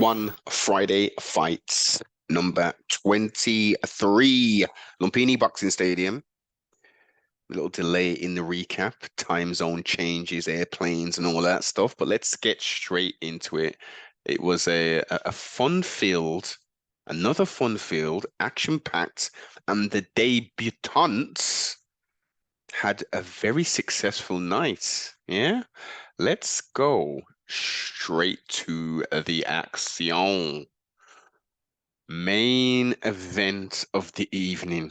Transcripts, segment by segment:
One Friday Fights, number 23, Lumpinee Boxing Stadium. A little delay in the recap, time zone changes, airplanes, and all that stuff. But let's get straight into it. It was a fun field, another fun field, action-packed, and the debutants had a very successful night. Yeah, let's go straight to the action. Main event of the evening.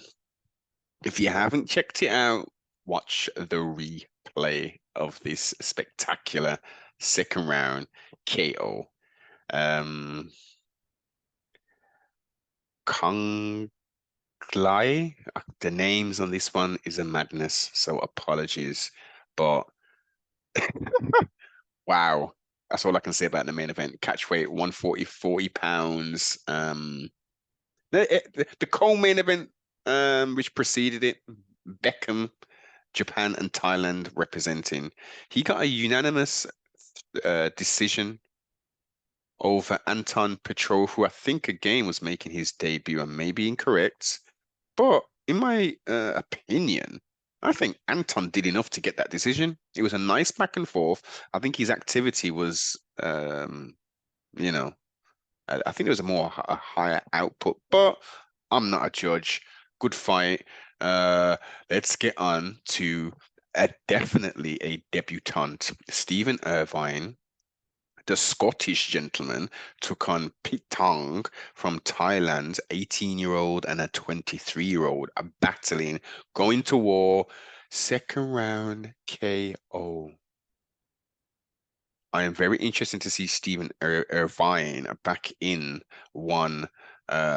If you haven't checked it out, watch the replay of this spectacular second round KO. Um, Kong Lai, the names on this one is a madness, so apologies. But wow, that's all I can say about the main event. Catch weight 140, 40 pounds. The co-main event, which preceded it, Beckham, Japan and Thailand representing. He got a unanimous decision over Anton Petrov, who I think again was making his debut and maybe incorrect. But in my opinion, I think Anton did enough to get that decision. It was a nice back and forth. I think his activity was, you know, I think there was a higher output, but I'm not a judge. Good fight. Let's get on to definitely a debutant. Stephen Irvine, the Scottish gentleman, took on Pit Tong from Thailand, 18-year-old and a 23-year-old, battling, going to war, second round KO. I am very interested to see Stephen Irvine back in one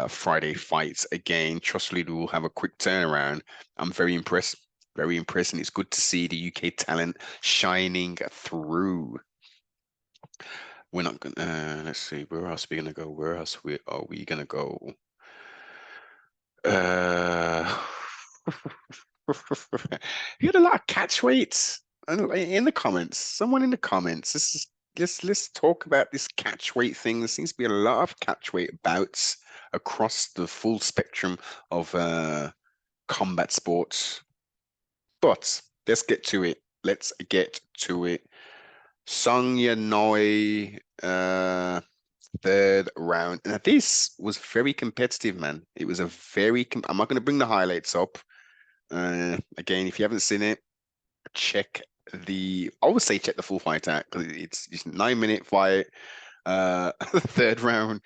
Friday fights again. Trustfully will have a quick turnaround. I'm very impressed. Very impressed, and it's good to see the UK talent shining through. We're not gonna let's see, where else are we gonna go? Where else are we gonna go? Uh you had a lot of catch weights in the comments. Someone in the comments. Let's talk about this catch weight thing. There seems to be a lot of catch weight bouts across the full spectrum of combat sports. But let's get to it. Let's get to it. Sung Yanoi, third round. Now this was very competitive, man. It was a I'm not going to bring the highlights up. Again, if you haven't seen it, check I would say check the full fight out because it's 9 minute fight. Third round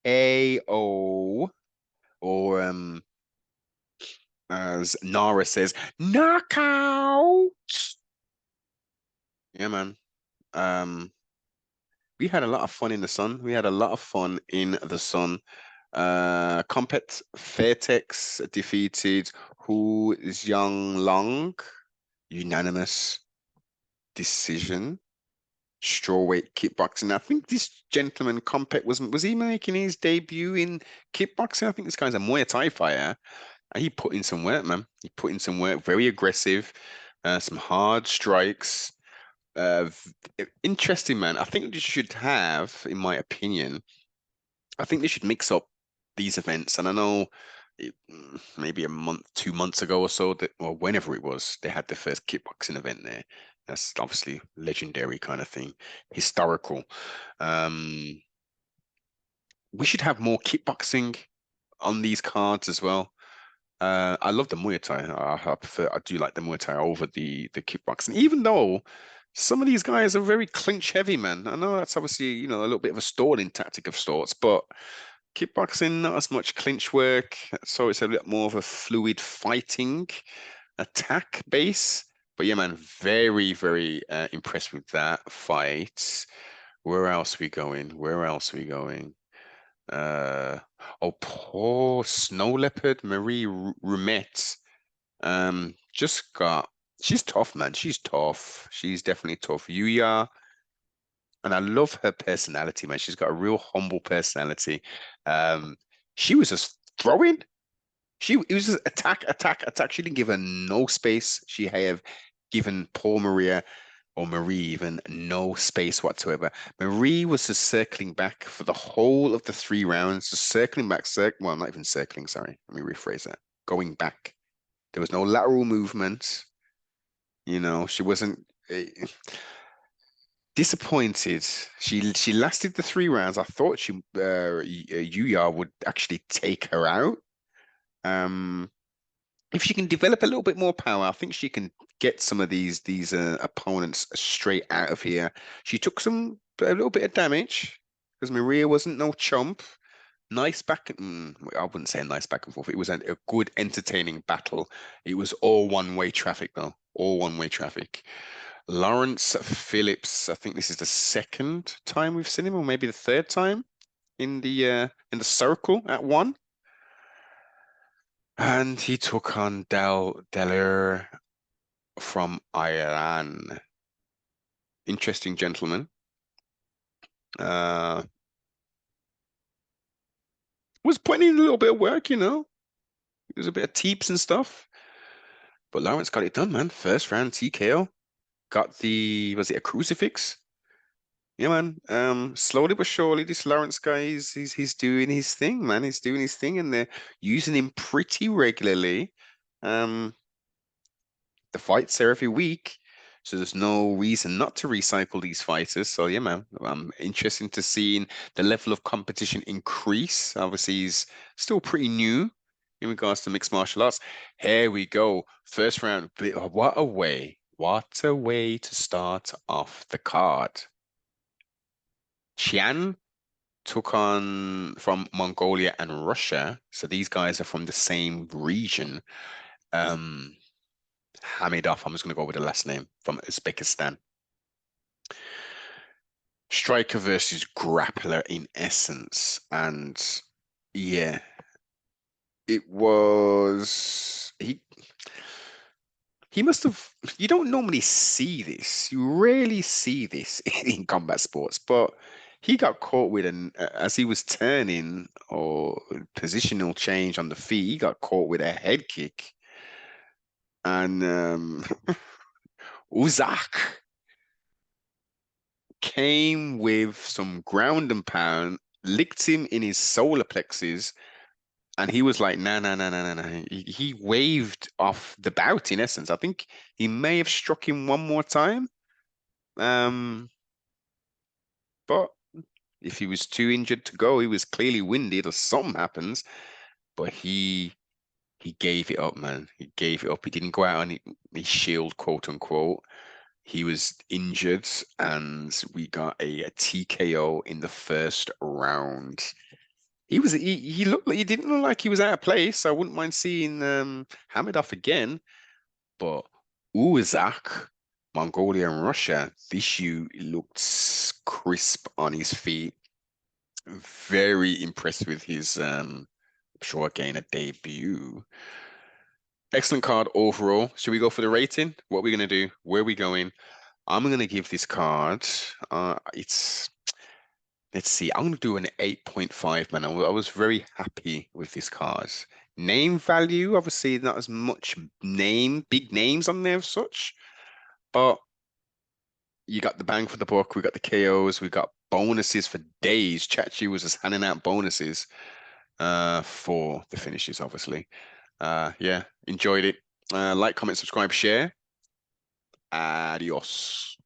AO, or as Nara says, knockout. Yeah, man. Um, we had a lot of fun in the sun. We had a lot of fun in the sun. Compet Fairtex defeated Hu Xianglong, unanimous decision. Strawweight kickboxing. I think this gentleman Compet was he making his debut in kickboxing? I think this guy's a Muay Thai fighter. And he put in some work, man. He put in some work, very aggressive, some hard strikes. Interesting, man. I think they should have, in my opinion, I think they should mix up these events. And I know maybe a month, 2 months ago or so, that or whenever it was, they had the first kickboxing event there. That's obviously legendary kind of thing, historical. Um, we should have more kickboxing on these cards as well. I love the Muay Thai. I do like the Muay Thai over the kickboxing, even though some of these guys are very clinch heavy, man. I know that's obviously, a little bit of a stalling tactic of sorts, but kickboxing, not as much clinch work, so it's a bit more of a fluid fighting attack base. But yeah, man, very, very impressed with that fight. Where else we going? Where else we going? Uh, oh, poor snow leopard Marie Rumette. Just got. She's tough, man. She's tough. She's definitely tough. Yuya, and I love her personality, man. She's got a real humble personality. Um, she was just throwing. It was just attack, attack, attack. She didn't give her no space. She have given poor Maria. or Marie even, no space whatsoever. Marie was just circling back for the whole of the 3 rounds, just circling back, well, not even circling, sorry. Let me rephrase that. Going back. There was no lateral movement. She wasn't disappointed. She lasted the 3 rounds. I thought Yuya would actually take her out. Um, if she can develop a little bit more power, I think she can get some of these opponents straight out of here. She took a little bit of damage because Maria wasn't no chump. Nice I wouldn't say a nice back and forth. It was a good, entertaining battle. It was all one-way traffic, though. All one-way traffic. Lawrence Phillips, I think this is the second time we've seen him, or maybe the third time in the circle at one. And he took on Delir from Iran. Interesting gentleman. Uh, was putting in a little bit of work. It was a bit of teeps and stuff. But Lawrence got it done, man. First round TKO. Got was it a crucifix? Yeah, man. Slowly but surely, this Lawrence guy he's doing his thing, man. He's doing his thing, and they're using him pretty regularly. Um, the fights are every week, so there's no reason not to recycle these fighters. So yeah, man, I'm interested to seeing the level of competition increase. Obviously, he's still pretty new in regards to mixed martial arts. Here we go, first round. What a way to start off the card. Qian took on from Mongolia and Russia, so these guys are from the same region. Um, Hamidov, I'm just going to go with the last name from Uzbekistan. Striker versus grappler in essence. And yeah, it was he must have you don't normally see this. You rarely see this in combat sports, but he got caught with an as he was turning or positional change on the feet, he got caught with a head kick. And Uzak came with some ground and pound, licked him in his solar plexus, and he was like, "No, no, no, no, no, no." He waved off the bout in essence. I think he may have struck him one more time, um, but if he was too injured to go, he was clearly winded or something happens. But he gave it up, man. He gave it up. He didn't go out on his shield, quote unquote. He was injured, and we got a TKO in the first round. He looked like he didn't look like he was out of place. I wouldn't mind seeing Hamidov again, but Uzak, Mongolia and Russia, this you looked crisp on his feet. Very impressed with his I'm sure again a debut. Excellent card overall. Should we go for the rating? What are we gonna do? Where are we going? I'm gonna give this card. It's Let's see. I'm gonna do an 8.5, man. I was very happy with this card. Name value, obviously not as much big names on there as such, but you got the bang for the buck. We got the KOs. We got bonuses for days. Chachi was just handing out bonuses for the finishes, obviously. Yeah, enjoyed it. Like, comment, subscribe, share. Adios.